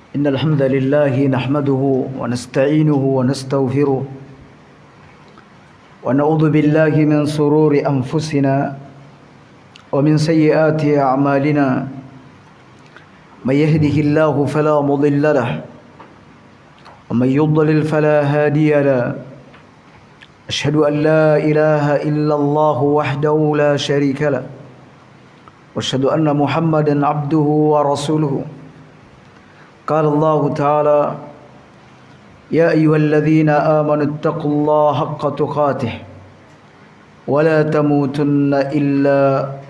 إن الحمد لله نحمده ونستعينه ونستغفره ونعوذ بالله من شرور أنفسنا ومن سيئات أعمالنا من يهده الله فلا مضل له ومن يضلل فلا هادي له أشهد أن لا إله إلا الله وحده لا شريك له وأشهد أن محمدا عبده ورسوله قال الله تعالى يا أيها الذين آمنوا اتقوا الله حق تقاته ولا تموتن إلا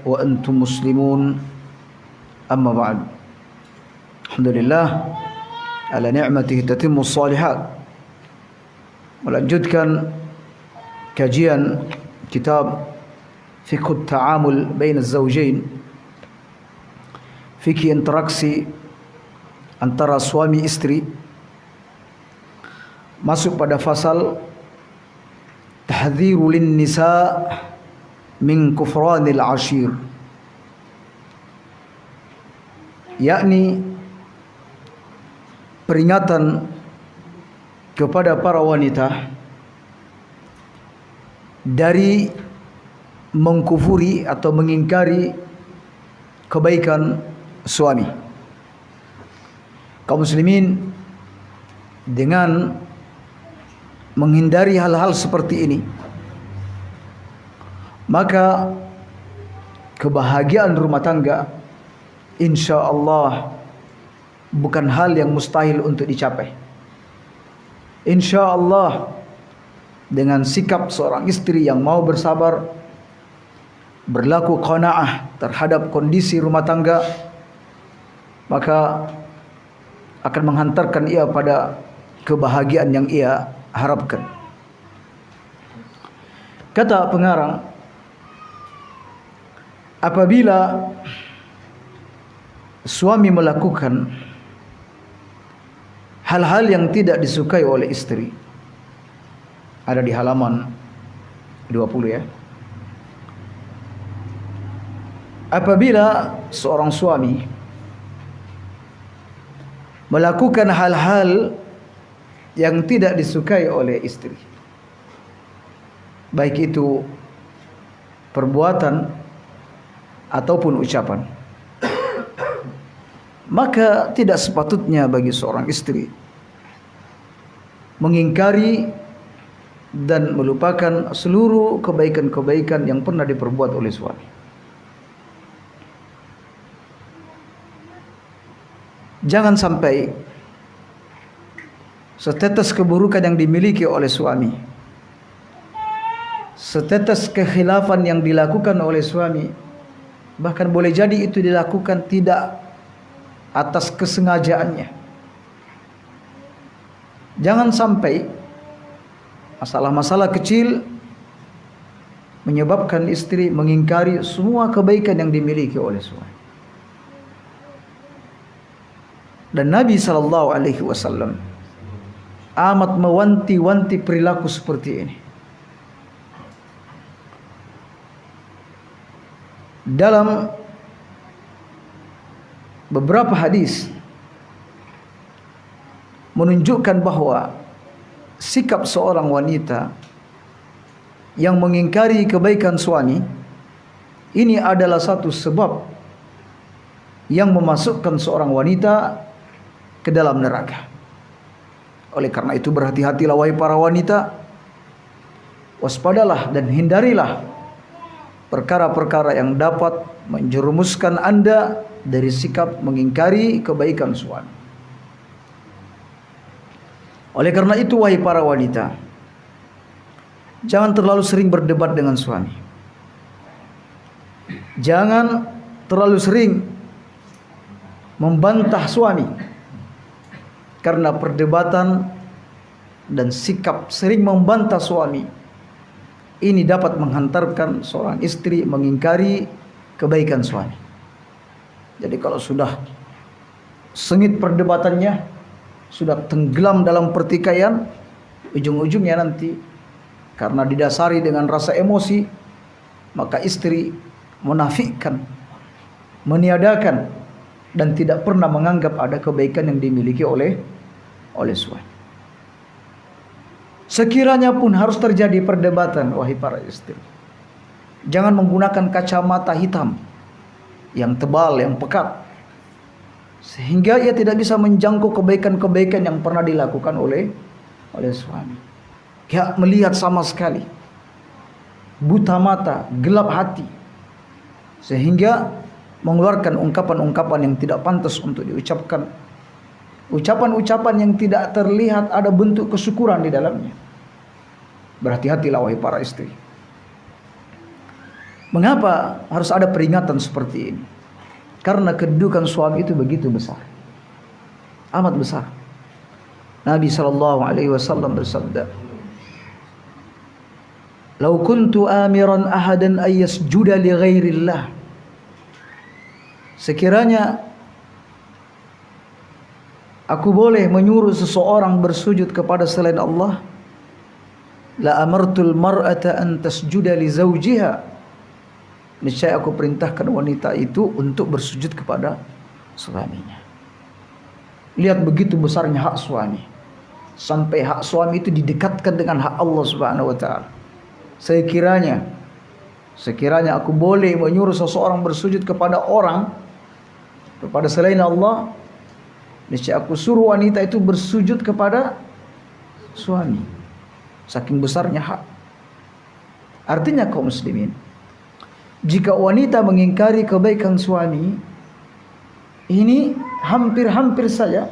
وأنتم مسلمون أما بعد الحمد لله على نعمته تتم الصالحات. Melanjutkan kajian kitab Fiqh Ta'amul Bain Az-Zawjain, fikih interaksi antara suami istri, masuk pada fasal tahdhiru lin nisa min kufranil ashir, yakni peringatan kepada para wanita dari mengkufuri atau mengingkari kebaikan suami. Kaum muslimin dengan menghindari hal-hal seperti ini, maka kebahagiaan rumah tangga insyaallah bukan hal yang mustahil untuk dicapai. Insyaallah dengan sikap seorang istri yang mau bersabar, berlaku qanaah terhadap kondisi rumah tangga, maka akan menghantarkan ia pada kebahagiaan yang ia harapkan. Kata pengarang, apabila suami melakukan hal-hal yang tidak disukai oleh istri, ada di halaman 20 ya. Apabila seorang suami melakukan hal-hal yang tidak disukai oleh istri, baik itu perbuatan ataupun ucapan, maka tidak sepatutnya bagi seorang istri mengingkari dan melupakan seluruh kebaikan-kebaikan yang pernah diperbuat oleh suami. Jangan sampai setetes keburukan yang dimiliki oleh suami, setetes kekhilafan yang dilakukan oleh suami, bahkan boleh jadi itu dilakukan tidak atas kesengajaannya. Jangan sampai masalah-masalah kecil menyebabkan istri mengingkari semua kebaikan yang dimiliki oleh suami. Dan Nabi SAW amat mewanti-wanti perilaku seperti ini. Dalam beberapa hadis menunjukkan bahwa sikap seorang wanita yang mengingkari kebaikan suami ini adalah satu sebab yang memasukkan seorang wanita ke dalam neraka. Oleh karena itu berhati-hatilah wahai para wanita, waspadalah dan hindarilah perkara-perkara yang dapat menjerumuskan Anda dari sikap mengingkari kebaikan suami. Oleh karena itu wahai para wanita, jangan terlalu sering berdebat dengan suami. Jangan terlalu sering membantah suami, karena perdebatan dan sikap sering membantah suami ini dapat menghantarkan seorang istri mengingkari kebaikan suami. Jadi kalau sudah sengit perdebatannya, sudah tenggelam dalam pertikaian, ujung-ujungnya nanti karena didasari dengan rasa emosi, maka istri menafikan, meniadakan dan tidak pernah menganggap ada kebaikan yang dimiliki oleh suami. Sekiranya pun harus terjadi perdebatan, wahai para istri, jangan menggunakan kacamata hitam yang tebal, yang pekat, sehingga ia tidak bisa menjangkau kebaikan-kebaikan yang pernah dilakukan oleh suami. Dia melihat sama sekali, buta mata, gelap hati, sehingga mengeluarkan ungkapan-ungkapan yang tidak pantas untuk diucapkan, ucapan-ucapan yang tidak terlihat ada bentuk kesyukuran di dalamnya. Berhati-hatilah wahai para istri. Mengapa harus ada peringatan seperti ini? Karena kedudukan suami itu begitu besar, amat besar. Nabi SAW bersabda, "Lau kuntu amiran ahadan ayyasjuda li ghairillah." Sekiranya aku boleh menyuruh seseorang bersujud kepada selain Allah, la amartul mar'ata an tasjuda li zawjiha. Niscaya aku perintahkan wanita itu untuk bersujud kepada suaminya. Lihat begitu besarnya hak suami, sampai hak suami itu didekatkan dengan hak Allah Subhanahu wa taala. Sekiranya aku boleh menyuruh seseorang bersujud kepada selain Allah, niscaya aku suruh wanita itu bersujud kepada suami. Saking besarnya hak. Artinya kaum muslimin, jika wanita mengingkari kebaikan suami, ini hampir-hampir saja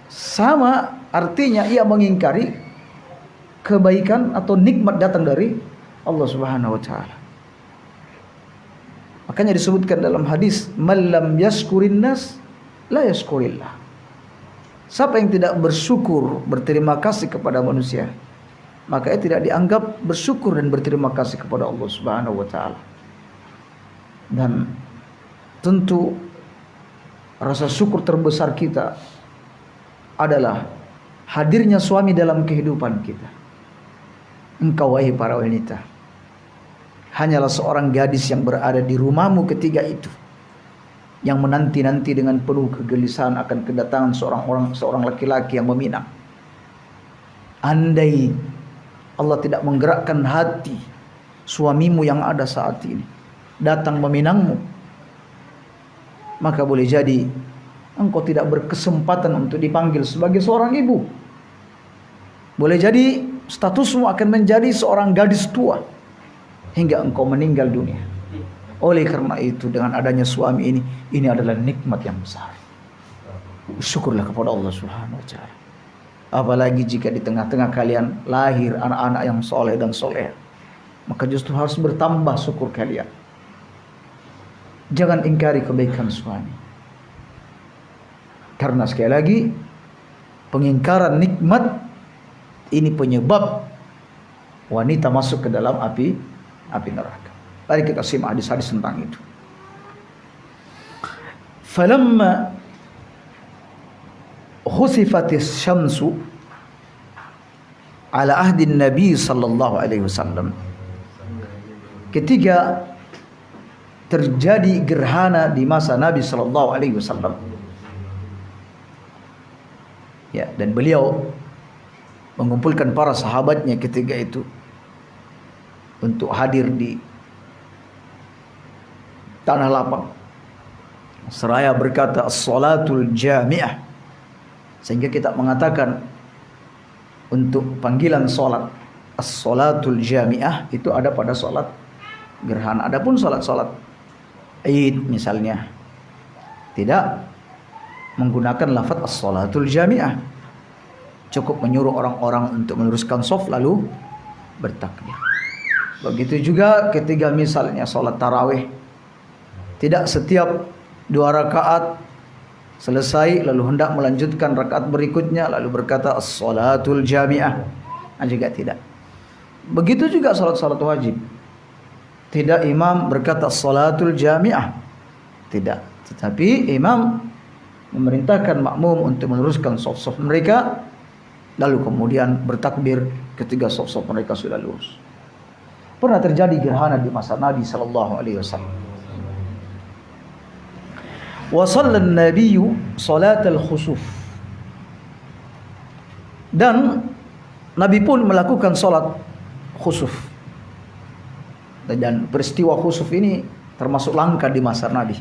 sama artinya ia mengingkari kebaikan atau nikmat datang dari Allah Subhanahu wa taala. Makanya disebutkan dalam hadis, "Man lam yaskurin nas la yaskurillah." Siapa yang tidak bersyukur, berterima kasih kepada manusia, maka ia tidak dianggap bersyukur dan berterima kasih kepada Allah Subhanahu wa taala. Dan tentu rasa syukur terbesar kita adalah hadirnya suami dalam kehidupan kita. Engkau wahai para wanita, hanyalah seorang gadis yang berada di rumahmu ketika itu, yang menanti-nanti dengan penuh kegelisahan akan kedatangan seorang laki-laki yang meminang. Andai Allah tidak menggerakkan hati suamimu yang ada saat ini datang meminangmu, maka boleh jadi engkau tidak berkesempatan untuk dipanggil sebagai seorang ibu. Boleh jadi statusmu akan menjadi seorang gadis tua hingga engkau meninggal dunia. Oleh karena itu, dengan adanya suami ini adalah nikmat yang besar. Syukurlah kepada Allah Subhanahu wa taala. Apalagi jika di tengah-tengah kalian lahir anak-anak yang soleh dan soleh, maka justru harus bertambah syukur kalian. Jangan ingkari kebaikan suami, karena sekali lagi pengingkaran nikmat ini penyebab wanita masuk ke dalam api neraka. Mari kita simak hadis-hadis tentang itu. Falamma khusifatis syamsu ala ahdi Nabi sallallahu alaihi wasallam, ketika terjadi gerhana di masa Nabi sallallahu alaihi wasallam, ya, dan beliau mengumpulkan para sahabatnya ketika itu untuk hadir di tanah lapang seraya berkata as-salatul jami'ah, sehingga kita mengatakan untuk panggilan salat as-salatul jami'ah itu ada pada salat gerhana. Adapun salat-salat Id misalnya tidak menggunakan lafaz as-salatul jami'ah, cukup menyuruh orang-orang untuk meluruskan shaf lalu bertakbir. Begitu juga ketika misalnya salat tarawih, tidak setiap 2 rakaat selesai lalu hendak melanjutkan rakaat berikutnya lalu berkata as-salatul jami'ah, juga tidak. Begitu juga salat-salat wajib, tidak imam berkata as-salatul jami'ah, tidak, tetapi imam memerintahkan makmum untuk meluruskan shaf-shaf mereka, lalu kemudian bertakbir ketika shaf-shaf mereka sudah lurus. Pernah terjadi gerhana di masa Nabi sallallahu alaihi wasallam. Wa sallan nabiyyu salatal khusuf. Dan Nabi pun melakukan salat khusuf. Dan peristiwa khusuf ini termasuk langka di masa Nabi.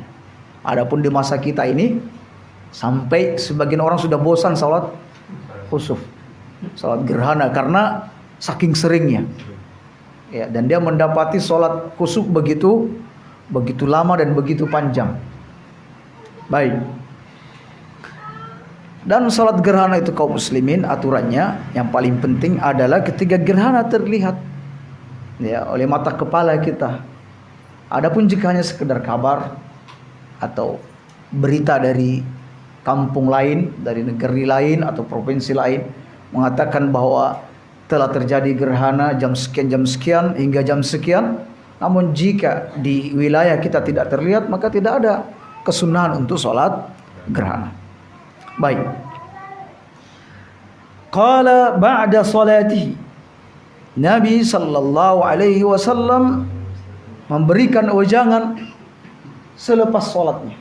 Adapun di masa kita ini sampai sebagian orang sudah bosan salat khusuf, salat gerhana, karena saking seringnya. Ya, dan dia mendapati salat khusuf begitu lama dan begitu panjang. Baik. Dan salat gerhana itu kaum muslimin, aturannya yang paling penting adalah ketika gerhana terlihat ya oleh mata kepala kita. Adapun jika hanya sekedar kabar atau berita dari kampung lain, dari negeri lain atau provinsi lain mengatakan bahwa telah terjadi gerhana jam sekian hingga jam sekian, namun jika di wilayah kita tidak terlihat, maka tidak ada kesunahan untuk sholat gerhana. Baik. Qala ba'da salatihi, Nabi sallallahu alaihi wasallam memberikan wejangan selepas sholatnya.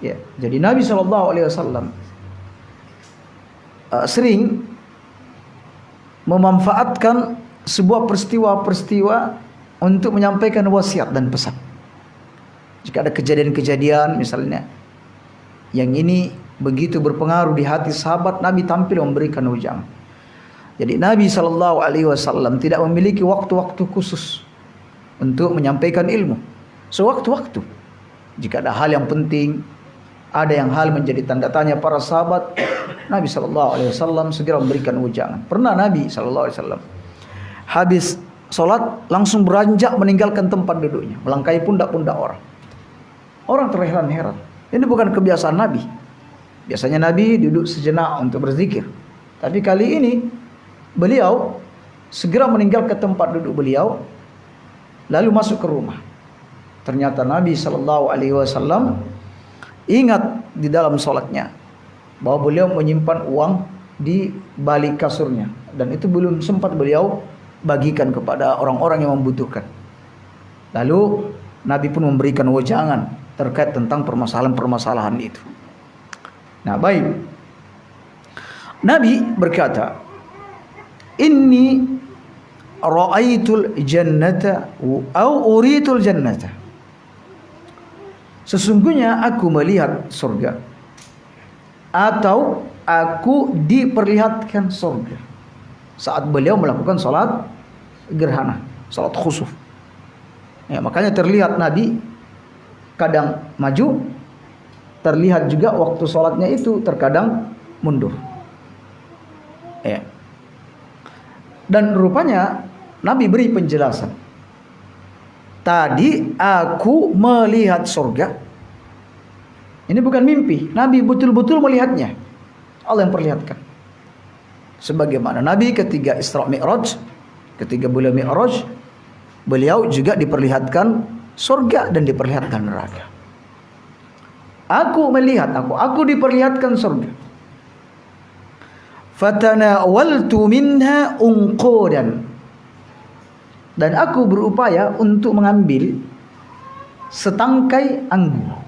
Ya, jadi Nabi sallallahu alaihi wasallam sering memanfaatkan sebuah peristiwa-peristiwa untuk menyampaikan wasiat dan pesan. Jika ada kejadian-kejadian misalnya yang ini begitu berpengaruh di hati sahabat, Nabi tampil memberikan wejangan. Jadi Nabi sallallahu alaihi wasallam tidak memiliki waktu-waktu khusus untuk menyampaikan ilmu. Sewaktu-waktu. Jika ada hal yang penting, ada yang hal menjadi tanda tanya para sahabat, Nabi sallallahu alaihi wasallam segera memberikan wejangan. Pernah Nabi sallallahu alaihi wasallam habis salat langsung beranjak meninggalkan tempat duduknya, melangkahi pundak-pundak orang. Orang terheran-heran. Ini bukan kebiasaan Nabi. Biasanya Nabi duduk sejenak untuk berzikir. Tapi kali ini beliau segera meninggalkan tempat duduk beliau lalu masuk ke rumah. Ternyata Nabi sallallahu alaihi wasallam ingat di dalam salatnya bahwa beliau menyimpan uang di balik kasurnya, dan itu belum sempat beliau bagikan kepada orang-orang yang membutuhkan. Lalu Nabi pun memberikan wejangan terkait tentang permasalahan-permasalahan itu. Nah, baik. Nabi berkata, "Inni ra'aitul jannata au uritul jannata." Sesungguhnya aku melihat surga atau aku diperlihatkan surga saat beliau melakukan salat gerhana, salat khusuf. Ya, makanya terlihat Nabi kadang maju, terlihat juga waktu salatnya itu terkadang mundur. Ya. Dan rupanya Nabi beri penjelasan. Tadi aku melihat surga. Ini bukan mimpi. Nabi betul-betul melihatnya. Allah yang perlihatkan. Sebagaimana Nabi ketika Isra Mi'raj, ketika beliau Mi'raj, beliau juga diperlihatkan surga dan diperlihatkan neraka. Aku melihat, aku diperlihatkan surga. Fatanawaltu minha unqudan. Dan aku berupaya untuk mengambil setangkai anggur.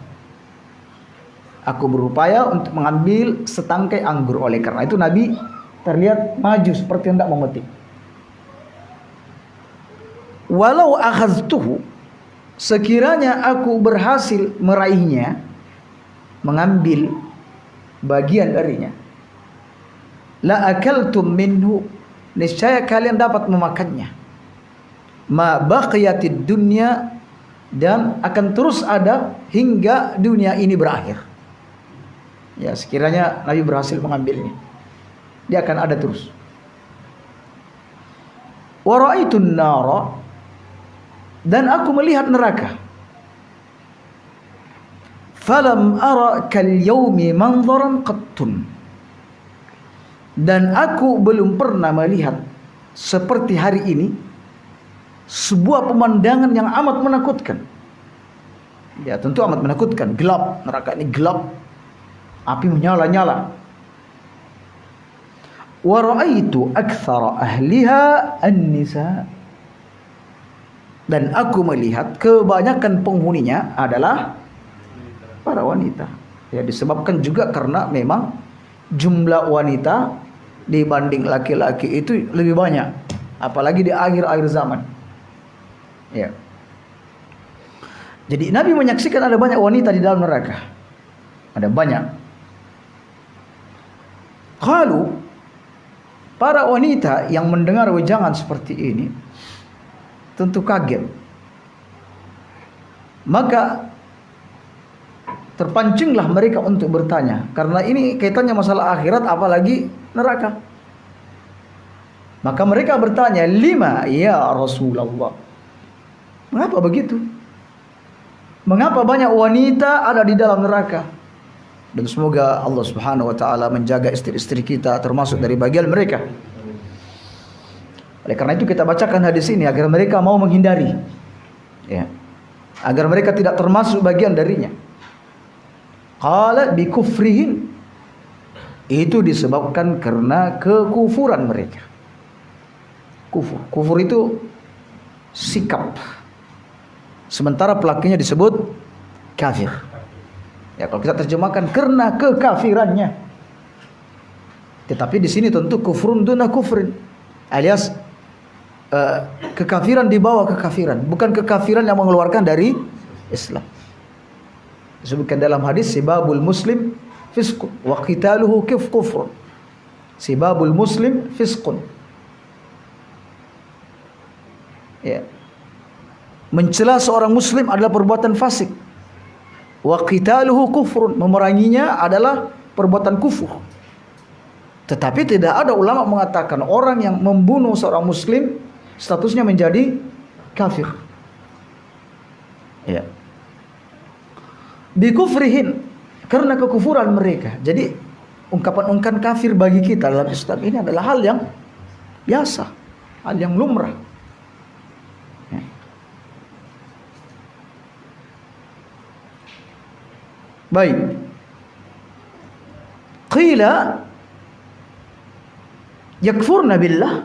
Aku berupaya untuk mengambil setangkai anggur. Oleh karena itu Nabi terlihat maju seperti hendak memetik. Walau akhaztuhu, sekiranya aku berhasil meraihnya, mengambil bagian darinya, la akaltum minhu, niscaya kalian dapat memakannya. Ma baqiyatid dunya, dan akan terus ada hingga dunia ini berakhir. Ya, sekiranya Nabi berhasil mengambilnya, dia akan ada terus. Wa ra'aitun nara, dan aku melihat neraka. Falam ara kal yaumi manzaran qattun, dan aku belum pernah melihat seperti hari ini sebuah pemandangan yang amat menakutkan. Ya, tentu amat menakutkan. Gelap, neraka ini gelap, api menyala-nyala. Wa ra'aitu aktsara ahliha an-nisa, dan aku melihat kebanyakan penghuninya adalah para wanita. Ya, disebabkan juga karena memang jumlah wanita dibanding laki-laki itu lebih banyak, apalagi di akhir-akhir zaman. Ya. Jadi Nabi menyaksikan ada banyak wanita di dalam neraka. Ada banyak. Kalau para wanita yang mendengar wejangan seperti ini tentu kaget. Maka terpancinglah mereka untuk bertanya, karena ini kaitannya masalah akhirat apalagi neraka. Maka mereka bertanya, "Lima ya Rasulullah?" Mengapa begitu? Mengapa banyak wanita ada di dalam neraka? Dan semoga Allah Subhanahu wa taala menjaga istri-istri kita termasuk dari bagian mereka. Oleh karena itu kita bacakan hadis ini agar mereka mau menghindari. Ya. Agar mereka tidak termasuk bagian darinya. Qala bi kufrihin, itu disebabkan karena kekufuran mereka. Kufur itu sikap, sementara pelakunya disebut kafir. Ya, kalau kita terjemahkan karena kekafirannya. Tetapi di sini tentu kufrun duna kufrin, alias kekafiran di bawah kekafiran, bukan kekafiran yang mengeluarkan dari Islam. Disebutkan dalam hadis, sibabul muslim fisqun wa qitaluhu kufrun. Sibabul muslim fisqun. Ya. Mencela seorang muslim adalah perbuatan fasik. Wa qitaluhu kufrun, memeranginya adalah perbuatan kufur. Tetapi tidak ada ulama mengatakan orang yang membunuh seorang muslim statusnya menjadi kafir. Ya. Bikufrihin, karena kekufuran mereka. Jadi ungkapan-ungkapan kafir bagi kita dalam Islam ini adalah hal yang biasa, hal yang lumrah. Ya. Baik. Qila yakfurna billah.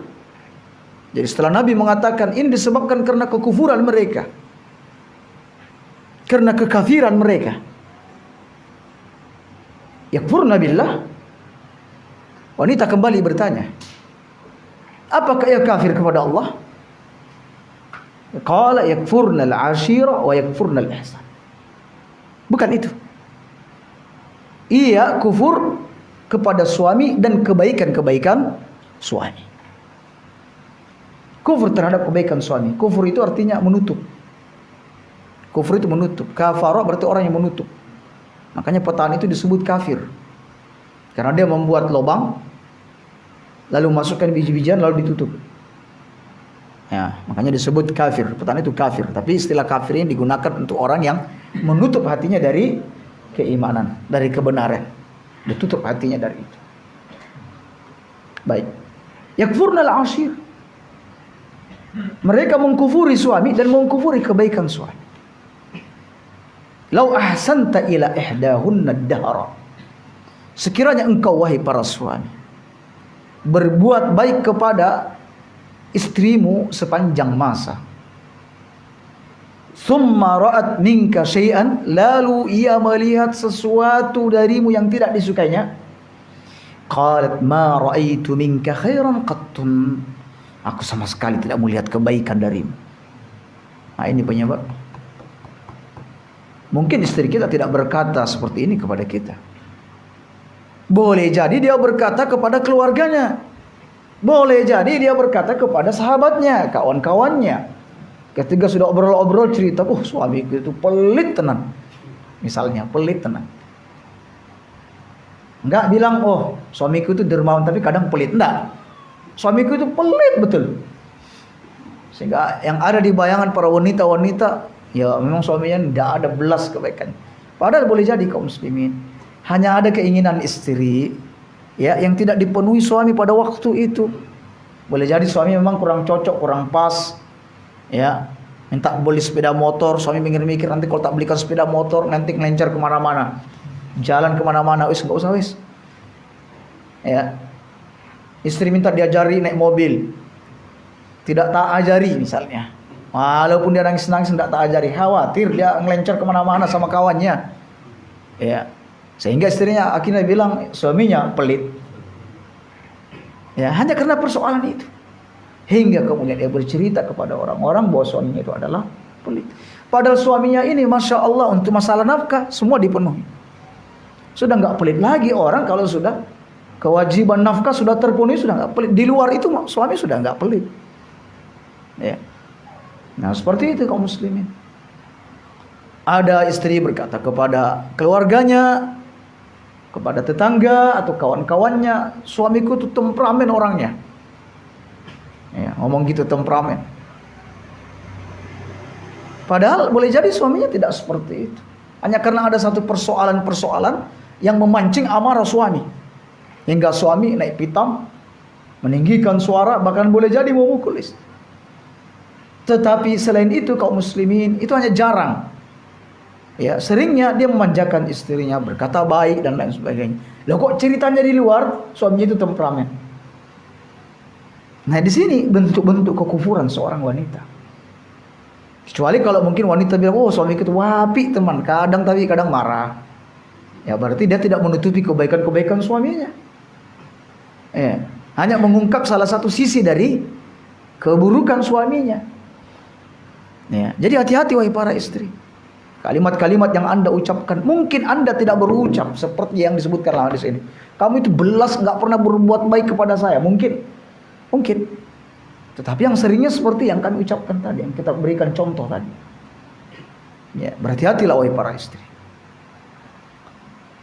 Jadi setelah Nabi mengatakan ini disebabkan karena kekufuran mereka, karena kekafiran mereka. Yakfurna billah. Wanita kembali bertanya, apakah ia kafir kepada Allah? Qala yakfurna al-ashira wa yakfurna al-ihsan. Bukan itu. Ia kufur kepada suami dan kebaikan-kebaikan suami. Kufur terhadap kebaikan suami. Kufur itu artinya menutup. Kufur itu menutup. Kafara berarti orang yang menutup. Makanya petani itu disebut kafir, karena dia membuat lubang, lalu masukkan biji-bijian, lalu ditutup. Ya, makanya disebut kafir. Petani itu kafir. Tapi istilah kafir ini digunakan untuk orang yang menutup hatinya dari keimanan, dari kebenaran. Ditutup hatinya dari itu. Baik. Yakfurna al-ashir. Mereka mengkufuri suami dan mengkufuri kebaikan suami. Lau ahsanta ila ihdahunna ad-dahra. Sekiranya engkau wahai para suami berbuat baik kepada istrimu sepanjang masa, summa ra'at minka syai'an, lalu ia melihat sesuatu darimu yang tidak disukainya, qalat ma ra'aitu minka khairan qattun, aku sama sekali tidak melihat kebaikan darimu. Nah, ini penyebab. Mungkin istri kita tidak berkata seperti ini kepada kita. Boleh jadi dia berkata kepada keluarganya. Boleh jadi dia berkata kepada sahabatnya, kawan-kawannya. Ketika sudah obrol-obrol cerita, suamiku itu pelit tenan. Misalnya, pelit tenan. Enggak bilang, suamiku itu dermawan tapi kadang pelit. Enggak. Suamiku itu pelit betul. Sehingga yang ada di bayangan para wanita-wanita, ya memang suaminya tidak ada belas kebaikan. Padahal boleh jadi kaum muslimin hanya ada keinginan istri, ya, yang tidak dipenuhi suami pada waktu itu. Boleh jadi suami memang kurang cocok, kurang pas, ya, minta beli sepeda motor. Suami mikir-mikir, nanti kalau tak belikan sepeda motor nanti ngelencar kemana-mana, jalan kemana-mana, nggak usah ya. Istri minta diajari naik mobil, tidak tak ajari misalnya. Walaupun dia nangis-nangis tidak tak ajari, khawatir dia ngelencar kemana-mana sama kawannya. Ya. Sehingga istrinya akhirnya bilang suaminya pelit. Ya, hanya karena persoalan itu. Hingga kemudian dia bercerita kepada orang-orang bahwa suaminya itu adalah pelit. Padahal suaminya ini Masya Allah untuk masalah nafkah semua dipenuhi. Sudah nggak pelit lagi orang kalau sudah kewajiban nafkah sudah terpenuhi, sudah nggak pelit. Di luar itu suami sudah nggak pelit. Ya. Nah seperti itu kaum muslimin. Ada istri berkata kepada keluarganya, kepada tetangga atau kawan-kawannya, suamiku itu temperamen orangnya. Ya, ngomong gitu temperamen. Padahal boleh jadi suaminya tidak seperti itu. Hanya karena ada satu persoalan-persoalan yang memancing amarah suami. Hingga suami naik pitam, meninggikan suara, bahkan boleh jadi memukul istri. Tetapi selain itu kaum muslimin itu hanya jarang. Ya, seringnya dia memanjakan istrinya, berkata baik dan lain sebagainya. Loh kok ceritanya di luar suaminya itu temperamen. Nah, di sini bentuk-bentuk kekufuran seorang wanita. Kecuali kalau mungkin wanita bilang, "Oh, suamiku itu wapi, teman." Kadang marah. Ya, berarti dia tidak menutupi kebaikan-kebaikan suaminya. Hanya mengungkap salah satu sisi dari keburukan suaminya. Ya, jadi hati-hati wahai para istri. Kalimat-kalimat yang Anda ucapkan, mungkin Anda tidak berucap seperti yang disebutkan dalam hadis ini. Kamu itu belas nggak pernah berbuat baik kepada saya, mungkin. Tetapi yang seringnya seperti yang kami ucapkan tadi, yang kita berikan contoh tadi. Ya, berhati-hatilah wahai para istri.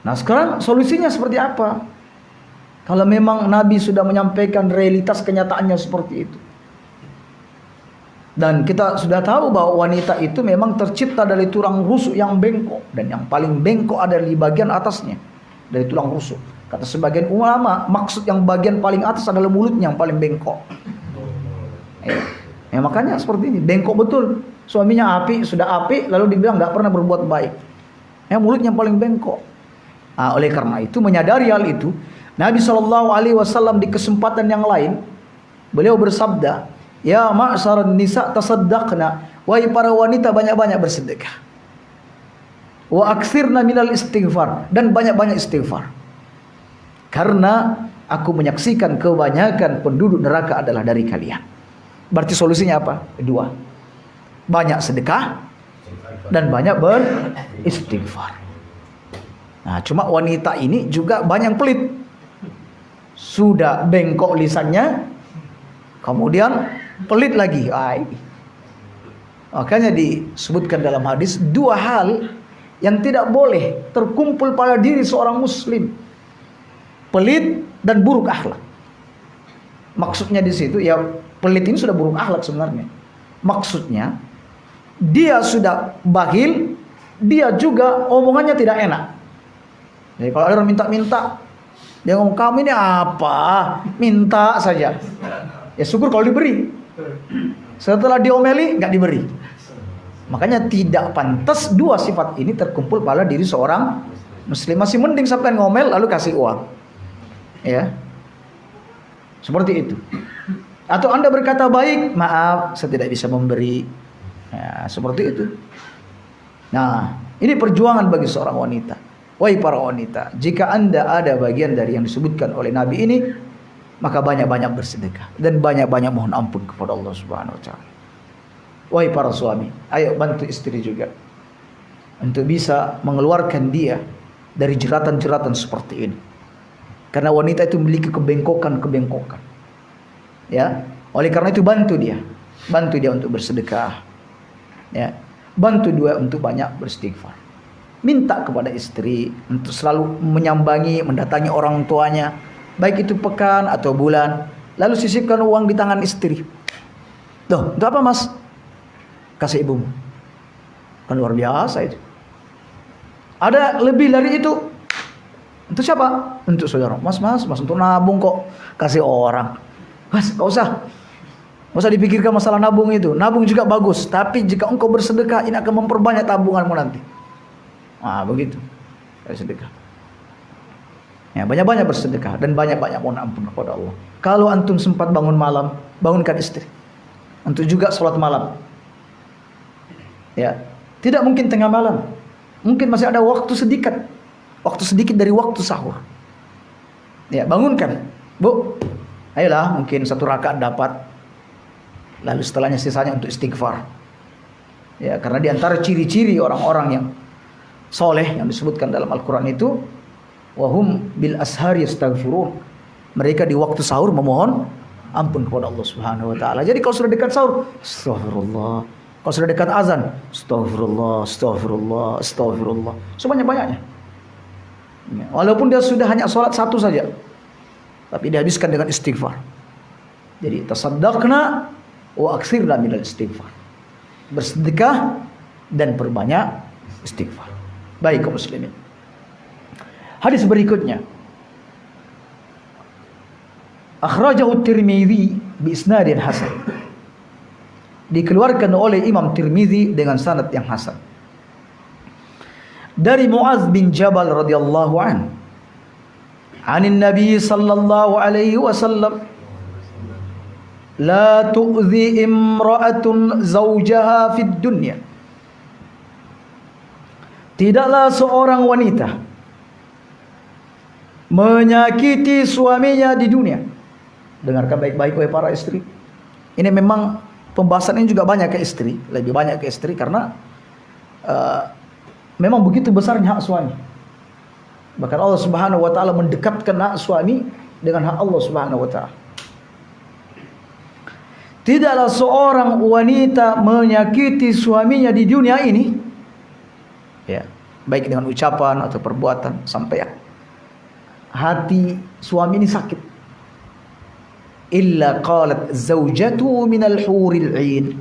Nah, sekarang solusinya seperti apa? Kalau memang Nabi sudah menyampaikan realitas kenyataannya seperti itu. Dan kita sudah tahu bahwa wanita itu memang tercipta dari tulang rusuk yang bengkok. Dan yang paling bengkok ada di bagian atasnya. Dari tulang rusuk. Kata sebagian ulama, maksud yang bagian paling atas adalah mulutnya yang paling bengkok. Ya, makanya seperti ini. Bengkok betul. Suaminya sudah api, lalu dibilang gak pernah berbuat baik. Mulutnya yang paling bengkok. Nah, oleh karena itu, menyadari hal itu, Nabi SAW di kesempatan yang lain, beliau bersabda, "Ya ma'syaran nisa tasaddaqna." Wahai para wanita, banyak-banyak bersedekah. Wa aktsirna minal istighfar, dan banyak-banyak istighfar. Karena aku menyaksikan kebanyakan penduduk neraka adalah dari kalian. Berarti solusinya apa? Dua. Banyak sedekah dan banyak beristighfar. Nah, cuma wanita ini juga banyak pelit. Sudah bengkok lisannya, kemudian pelit lagi. Makanya disebutkan dalam hadis dua hal yang tidak boleh terkumpul pada diri seorang muslim: pelit dan buruk akhlak. Maksudnya di situ ya, pelit ini sudah buruk akhlak sebenarnya. Maksudnya dia sudah bakhil, dia juga omongannya tidak enak. Jadi kalau ada orang minta-minta, dia ngomong, "Kamu ini apa? Minta saja." Ya syukur kalau diberi. Setelah diomeli, nggak diberi. Makanya tidak pantas dua sifat ini terkumpul pada diri seorang muslim. Masih mending sampai ngomel lalu kasih uang. Ya, seperti itu. Atau Anda berkata baik, "Maaf, saya tidak bisa memberi." Ya, seperti itu. Nah, ini perjuangan bagi seorang wanita. Wahai para wanita, jika Anda ada bagian dari yang disebutkan oleh Nabi ini, maka banyak-banyak bersedekah dan banyak-banyak mohon ampun kepada Allah Subhanahu wa taala. Wahai para suami, ayo bantu istri juga untuk bisa mengeluarkan dia dari jeratan-jeratan seperti ini. Karena wanita itu memiliki kebengkokan. Ya, oleh karena itu bantu dia untuk bersedekah. Ya, bantu dia untuk banyak beristighfar. Minta kepada istri untuk selalu menyambangi, mendatangi orang tuanya, baik itu pekan atau bulan. Lalu sisipkan uang di tangan istri. Tuh, untuk apa mas? Kasih ibumu. Kan luar biasa itu. Ada lebih dari itu. Untuk siapa? Untuk saudara. Mas, untuk nabung kok. Kasih orang. Mas, gak usah dipikirkan masalah nabung itu. Nabung juga bagus. Tapi jika engkau bersedekah, ini akan memperbanyak tabunganmu nanti. Nah, begitu. Sedekah. Ya, banyak-banyak bersedekah dan banyak-banyak mohon ampun kepada Allah. Kalau antum sempat bangun malam, bangunkan istri untuk juga sholat malam. Ya, tidak mungkin tengah malam. Mungkin masih ada waktu sedikit. waktu sedikit dari waktu sahur. Ya, bangunkan, Bu. Ayolah, mungkin 1 rakaat dapat. Lalu setelahnya sisanya untuk istighfar. Ya, karena di antara ciri-ciri orang-orang yang soleh yang disebutkan dalam Al-Quran itu, wahum bil ashari yastaghfirun. Mereka di waktu sahur memohon ampun kepada Allah Subhanahu wa taala. Jadi kalau sudah dekat sahur, astagfirullah. Kalau sudah dekat azan, astagfirullah, astagfirullah, astagfirullah. Sebanyak-banyaknya. Ya, walaupun dia sudah hanya sholat 1 saja, tapi dihabiskan dengan istighfar. Jadi tasaddaqna wa aktsirna minal istighfar. Bersedekah dan perbanyak istighfar. Baik kaum muslimin. Hadis berikutnya. Akhrajahu Tirmidzi bi isnadin hasan. Dikeluarkan oleh Imam Tirmidzi dengan sanad yang hasan. Dari Muaz bin Jabal radhiyallahu an. Anin Nabi sallallahu alaihi wasallam, la tu'zi imra'atun zawjaha fid dunya. Tidaklah seorang wanita menyakiti suaminya di dunia. Dengarkan baik-baik wahai para istri. Ini memang pembahasan ini juga banyak ke istri, lebih banyak ke istri karena memang begitu besarnya hak suami. Bahkan Allah Subhanahu wa taala mendekatkan hak suami dengan hak Allah Subhanahu wa taala. Tidaklah seorang wanita menyakiti suaminya di dunia ini, ya, baik dengan ucapan atau perbuatan, sampai hati suami ini sakit. Illa qalat zawjatu minal huril 'ain,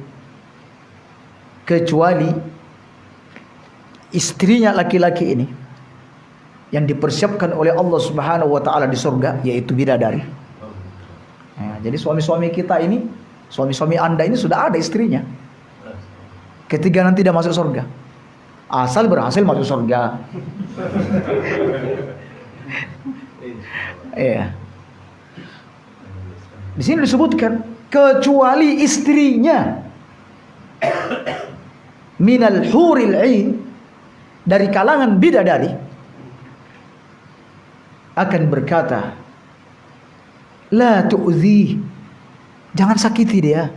kecuali istrinya laki-laki ini yang dipersiapkan oleh Allah Subhanahu wa taala di surga, yaitu bidadari. Nah, jadi suami-suami kita ini, suami-suami Anda ini sudah ada istrinya. Ketika nanti dia masuk surga, asal berhasil masuk surga. Iya. Di sini disebutkan kecuali istrinya minal huril 'ain, dari kalangan bidadari, akan berkata, la tu'zi, jangan sakiti dia.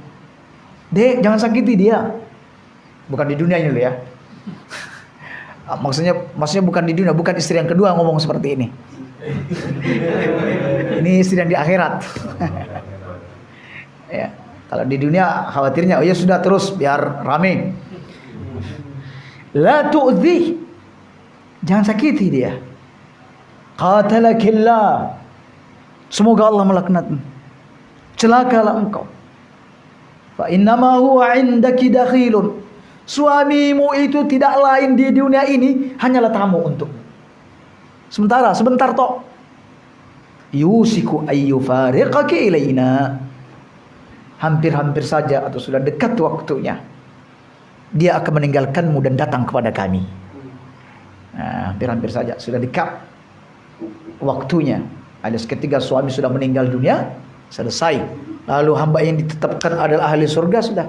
Dek, jangan sakiti dia. Bukan di dunia ini ya. Maksudnya bukan di dunia, bukan istri yang kedua ngomong seperti ini. Ini istri yang di akhirat. Ya, kalau di dunia khawatirnya, oh ya sudah terus biar rame. La tu'zi, jangan sakiti dia. Qatalakillah, semoga Allah melaknatmu, celakalah engkau. Fa innama huwa indaki dakhilun, suamimu itu tidak lain di dunia ini hanyalah tamu untukmu. Sebentar tok. Yusiku ayyufariqaki ilaina, hampir-hampir saja atau sudah dekat waktunya dia akan meninggalkanmu dan datang kepada kami. Nah, hampir-hampir saja sudah dekat waktunya. Alias ketika suami sudah meninggal dunia, selesai. Lalu hamba yang ditetapkan adalah ahli surga sudah.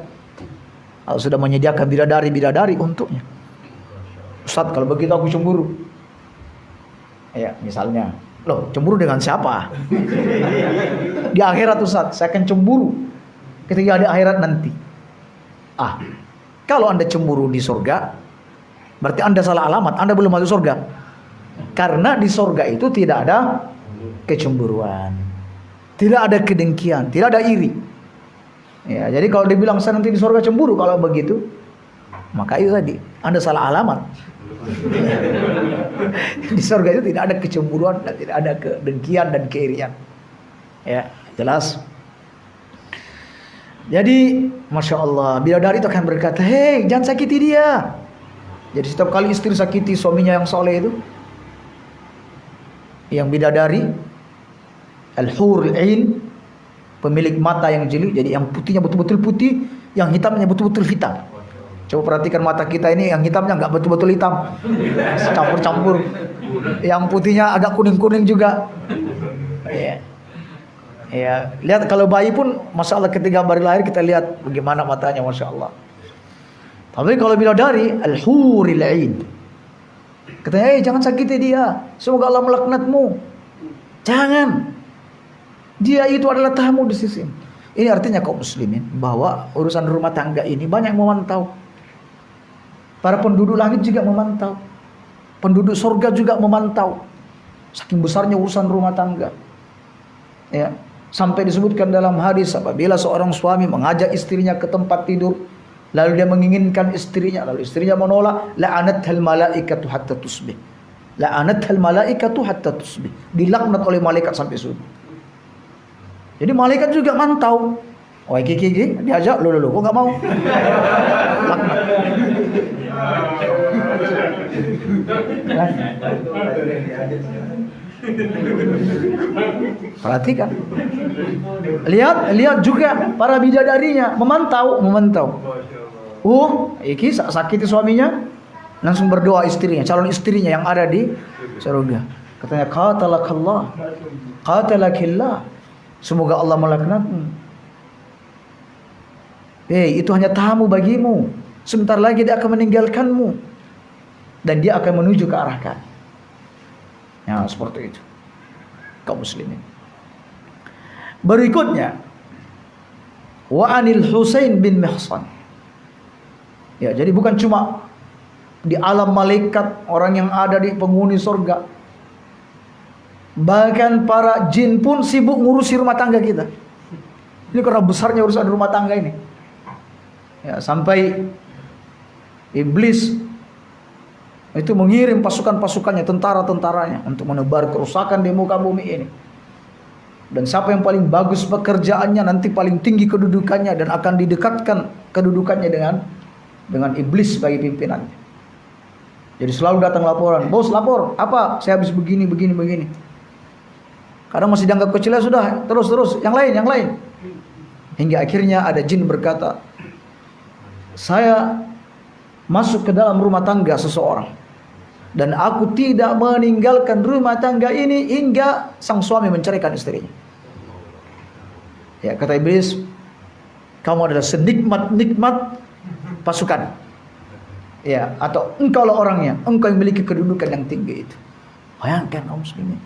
Allah sudah menyediakan bidadari-bidadari untuknya. Ustaz, kalau begitu aku cemburu. Ya, misalnya, loh, cemburu dengan siapa? Di akhirat Ustaz, saya akan cemburu ketika ada akhirat nanti. Kalau Anda cemburu di surga, berarti Anda salah alamat, Anda belum masuk surga. Karena di surga itu tidak ada kecemburuan, tidak ada kedengkian, tidak ada iri. Ya, jadi kalau dibilang saya nanti di surga cemburu, kalau begitu, maka itu tadi Anda salah alamat. Di surga itu tidak ada kecemburuan dan tidak ada kedengkian dan keirian. Ya, jelas. Jadi, Masya Allah, bidadari itu akan berkata, hei, jangan sakiti dia. Jadi setiap kali istri sakiti suaminya yang soleh itu, yang bidadari, al-hurul 'ain, pemilik mata yang jeli, jadi yang putihnya betul-betul putih, yang hitamnya betul-betul hitam. Coba perhatikan mata kita ini, yang hitamnya nggak betul-betul hitam, campur-campur. Yang putihnya agak kuning-kuning juga. Ya, lihat kalau bayi pun, Masya Allah, ketika baru lahir kita lihat bagaimana matanya, Masya Allah. Tapi kalau bidadari, al-huril 'ain, Katanya, jangan sakiti dia. Semoga Allah melaknatmu. Jangan. Dia itu adalah tamu di sisi. Ini artinya kaum muslimin bahwa urusan rumah tangga ini banyak memantau. Para penduduk langit juga memantau. Penduduk surga juga memantau. Saking besarnya urusan rumah tangga. Ya, sampai disebutkan dalam hadis apabila seorang suami mengajak istrinya ke tempat tidur, lalu dia menginginkan istrinya, lalu istrinya menolak, la'anathal malaikatu hatta tusbih. La'anathal malaikatu hatta tusbih. Dilaknat oleh malaikat sampai subuh. Jadi malaikat juga mantau. Wah, Kiki diajak lu kok enggak mau? Laknat. Perhatikan. Lihat juga para bidadarinya memantau. Iki sakiti suaminya, langsung berdoa istrinya, calon istrinya yang ada di surga. Katanya, qatalakillah. Semoga Allah melaknatmu. Itu hanya tamu bagimu. Sebentar lagi dia akan meninggalkanmu. Dan dia akan menuju ke arah kami. Ya, seperti itu. Kaum muslimin. Berikutnya, wa anil Husain bin Mihsan. Ya, jadi bukan cuma di alam malaikat, orang yang ada di penghuni surga. Bahkan para jin pun sibuk ngurusi rumah tangga kita. Ini karena besarnya urusan rumah tangga ini. Ya, sampai iblis itu mengirim pasukan-pasukannya, tentara-tentaranya untuk menebar kerusakan di muka bumi ini. Dan siapa yang paling bagus pekerjaannya, nanti paling tinggi kedudukannya dan akan didekatkan kedudukannya dengan iblis sebagai pimpinannya. Jadi selalu datang laporan, bos lapor, apa? Saya habis begini. Kadang masih dianggap kecil, sudah, terus, yang lain. Hingga akhirnya ada jin berkata, saya masuk ke dalam rumah tangga seseorang dan aku tidak meninggalkan rumah tangga ini hingga sang suami menceraikan istrinya. Ya, kata iblis, kamu adalah senikmat-nikmat pasukan. Ya, atau engkau lah orangnya, engkau yang memiliki kedudukan yang tinggi itu. Bayangkan kaum muslimin.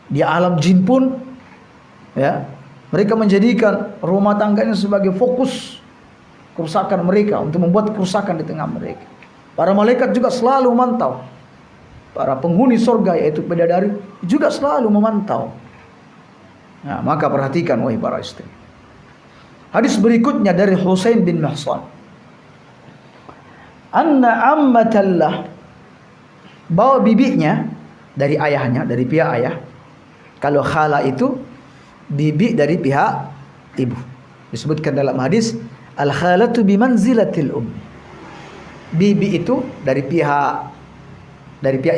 Di alam jin pun, ya, mereka menjadikan rumah tangganya sebagai fokus kerusakan mereka, untuk membuat kerusakan di tengah mereka. Para malaikat juga selalu memantau. Para penghuni surga yaitu bidadari juga selalu memantau. Nah, maka perhatikan wahai para istri. Hadis berikutnya dari Husain bin Mihsan. Anna ammatallah, bahwa bibinya dari ayahnya, dari pihak ayah. Kalau khala itu bibi dari pihak ibu. Disebutkan dalam hadis, al-khalatu bimanzilatil ummi. Bibi itu dari pihak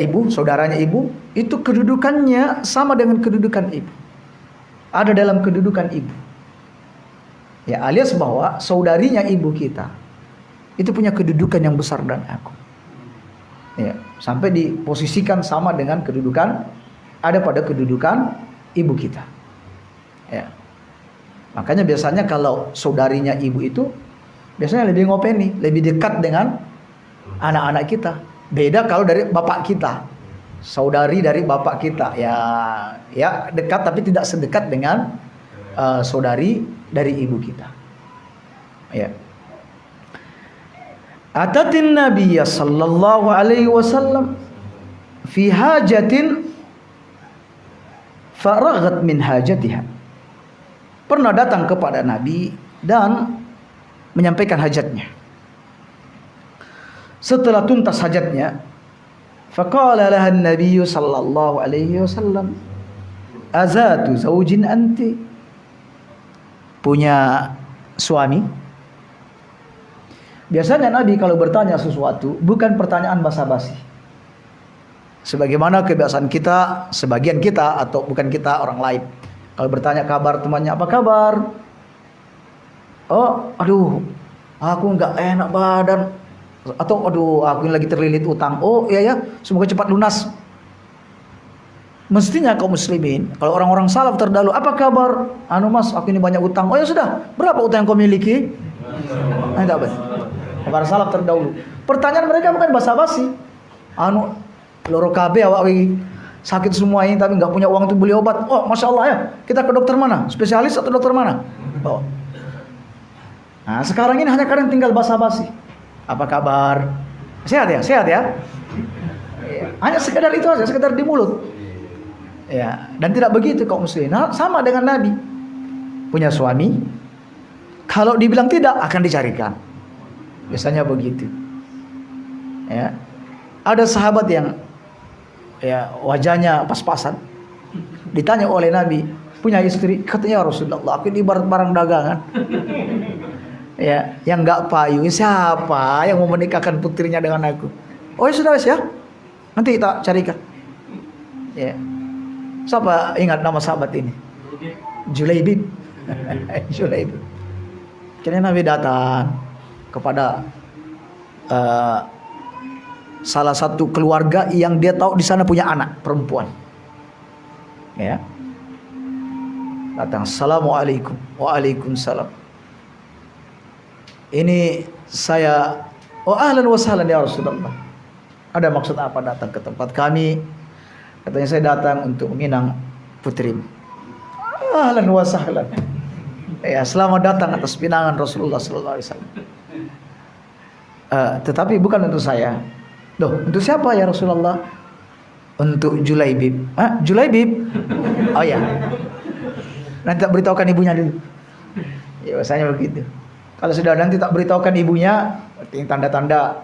ibu, saudaranya ibu, itu kedudukannya sama dengan kedudukan ibu. Ada dalam kedudukan ibu. Ya, alias bahwa saudarinya ibu kita itu punya kedudukan yang besar dan agung. Ya, sampai diposisikan sama dengan kedudukan ada pada kedudukan ibu kita. Ya. Makanya biasanya kalau saudarinya ibu itu biasanya lebih ngopeni, lebih dekat dengan anak-anak kita. Beda kalau dari bapak kita. Saudari dari bapak kita, ya dekat tapi tidak sedekat dengan saudari dari ibu kita. Ya. Atatin Nabiya sallallahu alaihi wasallam fi hajatin faraghat min hajatiha. Pernah datang kepada Nabi dan menyampaikan hajatnya. Setelah tuntas hajatnya, faqala laha an-nabiy sallallahu alaihi wasallam, azatu zaujin anti? Punya suami? Biasanya Nabi kalau bertanya sesuatu bukan pertanyaan basa-basi. Sebagaimana kebiasaan kita, sebagian kita atau bukan kita, orang lain. Kalau bertanya kabar temannya, apa kabar? Oh, aduh, aku nggak enak badan. Atau aduh, aku ini lagi terlilit utang. Oh iya ya, semoga cepat lunas. Mestinya kaum muslimin, kalau orang-orang salaf terdahulu, apa kabar? Anu mas, aku ini banyak utang. Oh ya sudah, berapa utang yang kau miliki? Enggak benar. Para salaf terdahulu, pertanyaan mereka bukan basa-basi. anu loro kabeh awak sakit semua ini tapi nggak punya uang untuk beli obat. Oh, masya Allah ya, kita ke dokter mana? Spesialis atau dokter mana? Oh. Nah, sekarang ini hanya kadang tinggal basa-basi. Apa kabar? Sehat ya, sehat ya. Hanya sekedar itu aja, sekedar di mulut. Ya, dan tidak begitu kaum muslimin. Nah, sama dengan Nabi. Punya suami, kalau dibilang tidak akan dicarikan. Biasanya begitu. Ya. Ada sahabat yang ya wajahnya pas-pasan. Ditanya oleh Nabi, punya istri? Katanya, Rasulullah, aku ini ibarat barang dagangan. Ya, yang enggak payu. Siapa yang mau menikahkan putrinya dengan aku? Oh, ya sudah ya. Nanti kita carikan. Ya. Siapa ingat nama sahabat ini? Julaibib. Julaibib. Kini Nabi datang kepada salah satu keluarga yang dia tahu di sana punya anak perempuan. Ya. Datang, Assalamualaikum. Waalaikumsalam. Ini saya, oh ahlan wa sahlan ya Rasulullah. Ada maksud apa datang ke tempat kami? Katanya, saya datang untuk meminang putrimu. Ahlan wa sahlan. Ya, selamat datang atas pinangan Rasulullah sallallahu alaihi wasallam. Tetapi bukan untuk saya. Loh, untuk siapa ya Rasulullah? Untuk Julaibib. Julaibib? Oh ya. Nanti tak beritahukan ibunya dulu. Ya, biasanya begitu. Kalau sudah nanti tak beritahukan ibunya, berarti tanda-tanda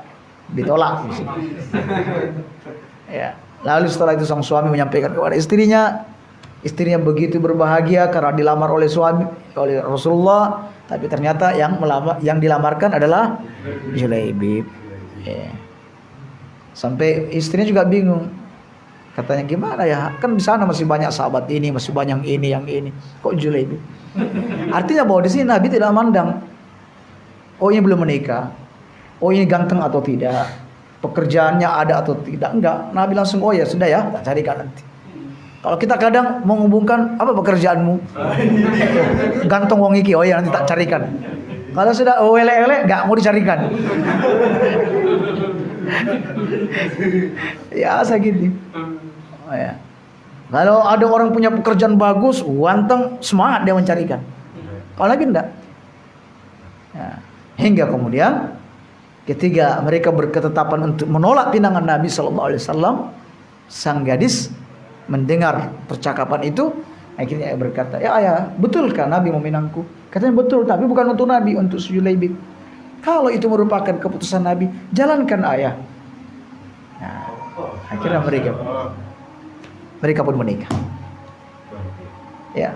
ditolak. Ya. Lalu setelah itu sang suami menyampaikan kepada istrinya. Istrinya begitu berbahagia karena dilamar oleh Rasulullah, tapi ternyata yang dilamarkan adalah Julaibib. Ya. Sampai istrinya juga bingung. Katanya, gimana ya? Kan di sana masih banyak sahabat ini, masih banyak ini, yang ini. Kok Julaibib? Artinya bahwa di sini Nabi tidak mandang. Oh, ini belum menikah. Oh, ini ganteng atau tidak. Pekerjaannya ada atau tidak. Enggak. Nabi langsung, oh ya sudah ya, tak carikan nanti. Kalau kita kadang menghubungkan, apa pekerjaanmu? Ganteng wong iki, oh ya nanti tak carikan. Kalau sudah elek-elek, enggak mau dicarikan. Ya, segitu. Oh, ya. Kalau ada orang punya pekerjaan bagus, ganteng, semangat dia mencarikan. Kalau Nabi enggak. Ya. Hingga kemudian ketika mereka berketetapan untuk menolak pinangan Nabi sallallahu alaihi wasallam, sang gadis mendengar percakapan itu, akhirnya berkata, ya ayah, betulkah Nabi meminangku? Katanya, betul, tapi bukan untuk Nabi, untuk Julaibib. Kalau itu merupakan keputusan Nabi, jalankan ayah. Nah, akhirnya mereka pun menikah. Ya.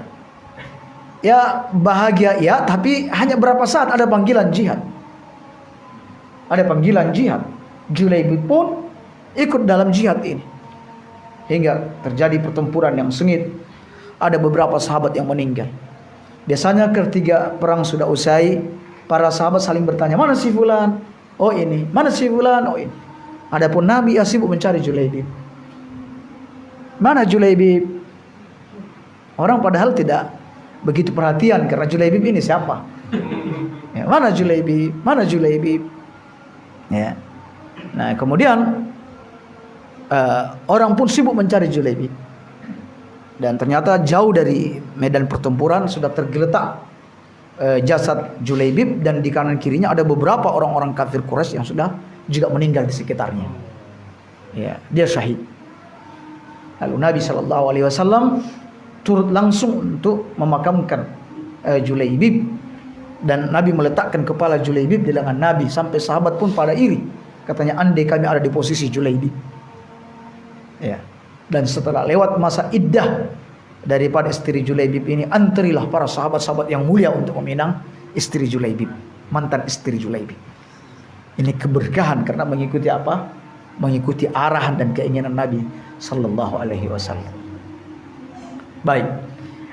Ya, bahagia ya, tapi hanya berapa saat ada panggilan jihad. Ada panggilan jihad. Julaibib pun ikut dalam jihad ini. Hingga terjadi pertempuran yang sengit. Ada beberapa sahabat yang meninggal. Biasanya ketika perang sudah usai, para sahabat saling bertanya, mana si fulan? Oh ini. Mana si fulan? Oh ini. Adapun Nabi sibuk mencari Julaibib. Mana Julaibib? Orang padahal tidak begitu perhatian karena Julaibib ini siapa? Ya, mana Julaibib? Mana Julaibib? Ya. Nah, kemudian orang pun sibuk mencari Julaibib. Dan ternyata jauh dari medan pertempuran sudah tergeletak jasad Julaibib, dan di kanan kirinya ada beberapa orang-orang kafir Quraisy yang sudah juga meninggal di sekitarnya. Ya, dia syahid. Lalu Nabi SAW turut langsung untuk memakamkan Julaibib, dan Nabi meletakkan kepala Julaibib di lengan Nabi, sampai sahabat pun pada iri. Katanya, andai kami ada di posisi Julaibib. Ya. Dan setelah lewat masa iddah daripada istri Julaibib ini, antrilah para sahabat-sahabat yang mulia untuk meminang istri Julaibib, mantan istri Julaibib. Ini keberkahan karena mengikuti apa? Mengikuti arahan dan keinginan Nabi sallallahu alaihi wasallam. Baik.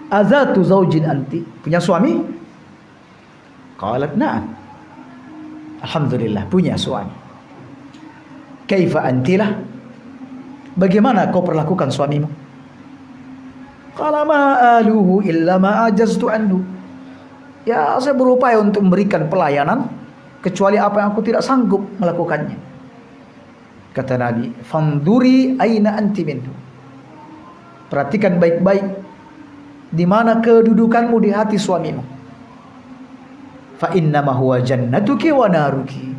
Azatu zaujin anti? Punya suami? Qalat na'am. Alhamdulillah, punya suami. Kaifa antilah? Bagaimana kau perlakukan suamimu? Qala ma aluhu illa ma ajaztu anhu. Ya, saya berupaya untuk memberikan pelayanan kecuali apa yang aku tidak sanggup melakukannya. Kata Nabi, "Fanduri aina anti minhu." Perhatikan baik-baik di mana kedudukanmu di hati suamimu. Fa innama huwa jannatuki wa naruki.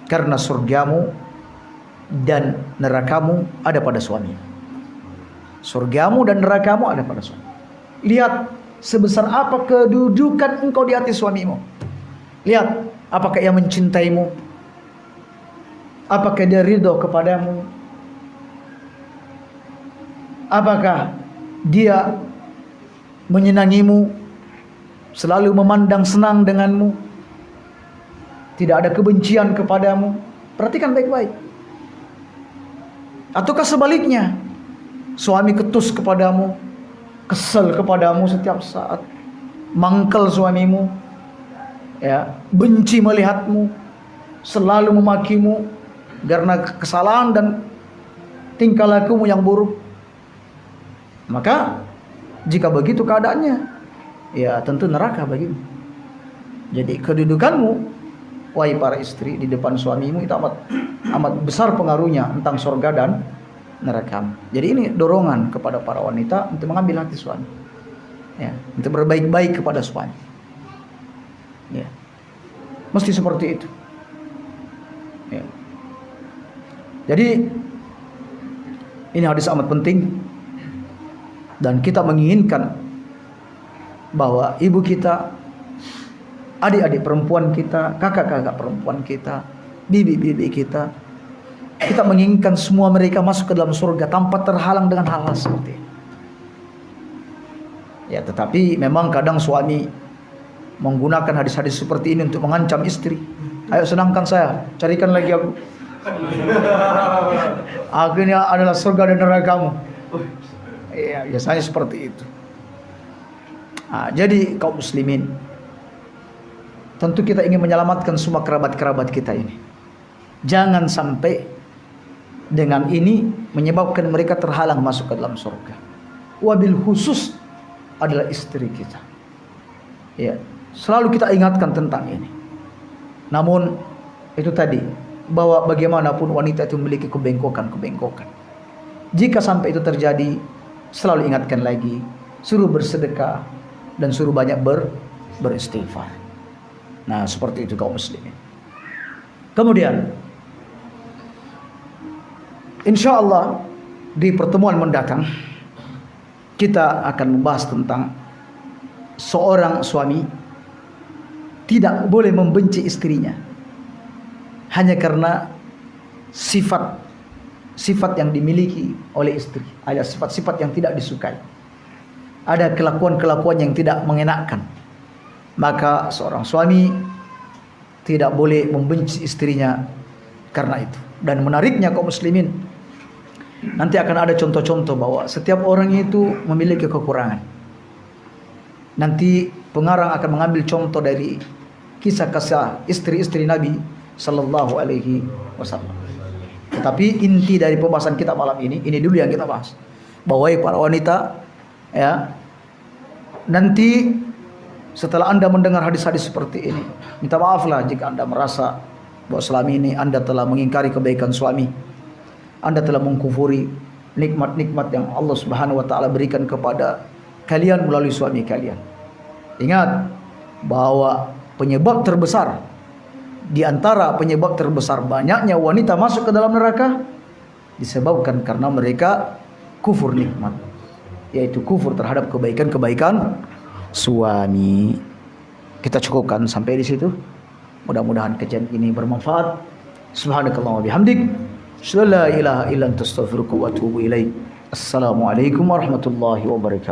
Karena surgamu dan nerakamu ada pada suamimu. Surgamu dan nerakamu ada pada suami. Lihat sebesar apa kedudukan engkau di hati suamimu. Lihat apakah ia mencintaimu, apakah dia ridho kepadamu, apakah dia menyenangimu, selalu memandang senang denganmu, tidak ada kebencian kepadamu. Perhatikan baik-baik. Ataukah sebaliknya, suami ketus kepadamu, kesel kepadamu setiap saat, mangkel suamimu, ya, benci melihatmu, selalu memakimu karena kesalahan dan tingkah lakumu yang buruk. Maka jika begitu keadaannya, ya tentu neraka bagimu. Jadi kedudukanmu, wahai para istri, di depan suamimu itu amat besar pengaruhnya tentang surga dan neraka. Jadi ini dorongan kepada para wanita untuk mengambil hati suami, ya, untuk berbaik-baik kepada suami, ya, mesti seperti itu, ya. Jadi ini hadis amat penting, dan kita menginginkan bahwa ibu kita, adik-adik perempuan kita, kakak-kakak perempuan kita, bibi-bibi kita menginginkan semua mereka masuk ke dalam surga tanpa terhalang dengan hal-hal seperti ini. Ya, tetapi memang kadang suami menggunakan hadis-hadis seperti ini untuk mengancam istri. Ayo senangkan saya, carikan lagi aku. Akhirnya adalah surga dan nerakamu. Ya, biasanya seperti itu. Nah, jadi kaum muslimin, tentu kita ingin menyelamatkan semua kerabat-kerabat kita ini. Jangan sampai dengan ini menyebabkan mereka terhalang masuk ke dalam surga. Wabil khusus adalah istri kita. Ya, selalu kita ingatkan tentang ini. Namun itu tadi, bahwa bagaimanapun wanita itu memiliki kebengkokan-kebengkokan. Jika sampai itu terjadi, selalu ingatkan lagi, suruh bersedekah dan suruh banyak beristighfar. Nah, seperti itu kaum muslimin. Kemudian insyaallah di pertemuan mendatang kita akan membahas tentang seorang suami tidak boleh membenci istrinya hanya karena sifat yang dimiliki oleh istri. Ada sifat-sifat yang tidak disukai, ada kelakuan-kelakuan yang tidak mengenakkan. Maka seorang suami tidak boleh membenci istrinya karena itu. Dan menariknya kaum muslimin, nanti akan ada contoh-contoh bahwa setiap orang itu memiliki kekurangan. Nanti pengarang akan mengambil contoh dari kisah-kisah istri-istri Nabi Sallallahu Alaihi Wasallam. Tetapi inti dari pembahasan kita malam ini dulu yang kita bahas. Bahwa para wanita, ya, nanti setelah Anda mendengar hadis-hadis seperti ini, minta maaflah jika Anda merasa bahwa selama ini Anda telah mengingkari kebaikan suami, Anda telah mengkufuri nikmat-nikmat yang Allah Subhanahu wa taala berikan kepada kalian melalui suami kalian. Ingat bahwa penyebab terbesar, di antara penyebab terbesar banyaknya wanita masuk ke dalam neraka disebabkan karena mereka kufur nikmat, yaitu kufur terhadap kebaikan-kebaikan suami. Kita cukupkan sampai di situ. Mudah-mudahan kajian ini bermanfaat. Subhanakallahumma bihamdik, la ilaha illa anta astaghfiruka wa atubu ilaik. Assalamualaikum warahmatullahi wabarakatuh.